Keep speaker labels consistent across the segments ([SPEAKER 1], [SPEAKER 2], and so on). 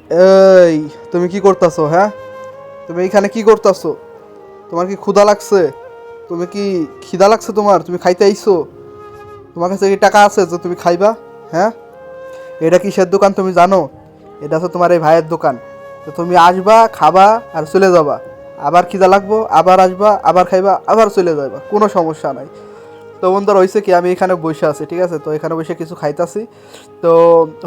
[SPEAKER 1] এই, তুমি কি করতেছো? হ্যাঁ, তুমি এইখানে কি করতেছো? তোমার কি ক্ষুধা লাগছে? তুমি কি খিদা লাগছে তোমার? তুমি খাইতে আইছো? তোমার কাছে কি টাকা আছে যে তুমি খাইবা? হ্যাঁ, এটা কিসের দোকান তুমি জানো? এটা হচ্ছে তোমার এই ভাইয়ের দোকান। তো তুমি আসবা, খাবা আর চলে যাবা। আবার খিদা লাগবো, আবার আসবা, আবার খাইবা, আবার চলে যাবা, কোনো সমস্যা নাই। তো বন্ধুরা হয়েছে কি, আমি এখানে বসে আছি, ঠিক আছে? তো এখানে বসে কিছু খাইতাছি। তো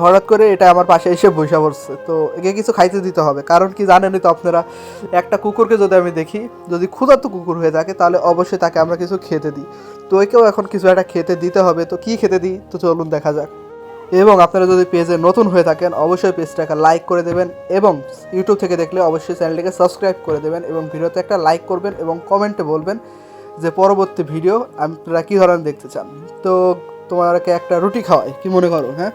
[SPEAKER 1] হঠাৎ করে এটা আমার পাশে এসে বসে পড়ছে। তো একে কিছু খাইতে দিতে হবে, কারণ কি জানেনই তো আপনারা, একটা কুকুরকে যদি আমি দেখি, যদি ক্ষুধার্ত কুকুর হয়ে থাকে, তাহলে অবশ্যই তাকে আমরা কিছু খেতে দিই। তো একেও এখন কিছু একটা খেতে দিতে হবে। তো কী খেতে দিই, তো চলুন দেখা যাক। এবং আপনারা যদি পেজে নতুন হয়ে থাকেন, অবশ্যই পেজটাকে লাইক করে দেবেন, এবং ইউটিউব থেকে দেখলে অবশ্যই চ্যানেলটিকে সাবস্ক্রাইব করে দেবেন, এবং ভিডিওতে একটা লাইক করবেন এবং কমেন্টে বলবেন যে পরবর্তী ভিডিও আপনারা কী ধরনের দেখতে চান। তো তোমাকে একটা রুটি খাওয়াই, কি মনে করো? হ্যাঁ,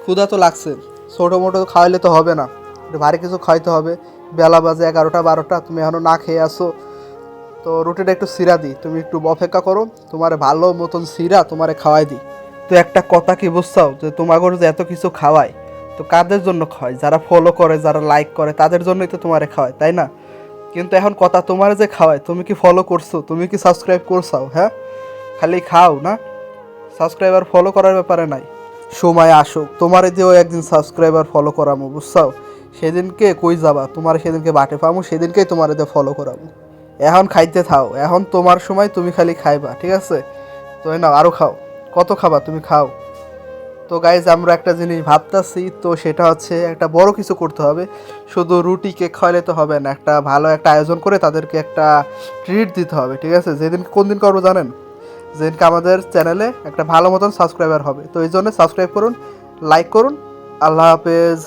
[SPEAKER 1] ক্ষুধা তো লাগছে, ছোটো মোটো খাওয়াইলে তো হবে না, একটু ভারী কিছু খাইতে হবে। বেলা বাজে 11টা 12টা, তুমি এখনও না খেয়ে আসো। তো রুটিটা একটু সিরা দিই, তুমি একটু অপেক্ষা করো, তোমার ভালো মতন সিরা তোমারে খাওয়াই দিই। তো একটা কথা কি বুঝছাও, যে তোমাকে যে এত কিছু খাওয়ায়, তো কাদের জন্য খাওয়ায়? যারা ফলো করে, যারা লাইক করে, তাদের জন্যই তো তোমারে খাওয়ায়, তাই না? কিন্তু এখন কথা, তোমার যে খাওয়ায়, তুমি কি ফলো করছো? তুমি কি সাবস্ক্রাইব করছাও? হ্যাঁ, খালি খাও না, সাবস্ক্রাইবার ফলো করার ব্যাপারে নাই। সময় আসুক, তোমারে দিয়েও একদিন সাবস্ক্রাইবার ফলো করামো, বুঝছাও? সেদিনকে কই যাবা? তোমার সেদিনকে বাটে পামো, সেদিনকেই তোমারে দিয়ে ফলো করাবো। এখন খাইতে থাও, এখন তোমার সময়, তুমি খালি খাইবা, ঠিক আছে? তো এই নাও, আরও খাও। কত খাবা? তুমি খাও। তো গাইজ, আমরা একটা জিনিস ভাবতাছি, তো সেটা হচ্ছে একটা বড় কিছু করতে হবে। শুধু রুটি কেক খাওয়ালে তো হবে না, একটা ভালো একটা আয়োজন করে তাদেরকে একটা ট্রিট দিতে হবে, ঠিক আছে? যেদিন কোন দিন করবো জানেন? যেদিনকে আমাদের চ্যানেলে একটা ভালো মতন সাবস্ক্রাইবার হবে। তো এই জন্য সাবস্ক্রাইব করুন, লাইক করুন। আল্লাহ হাফেজ।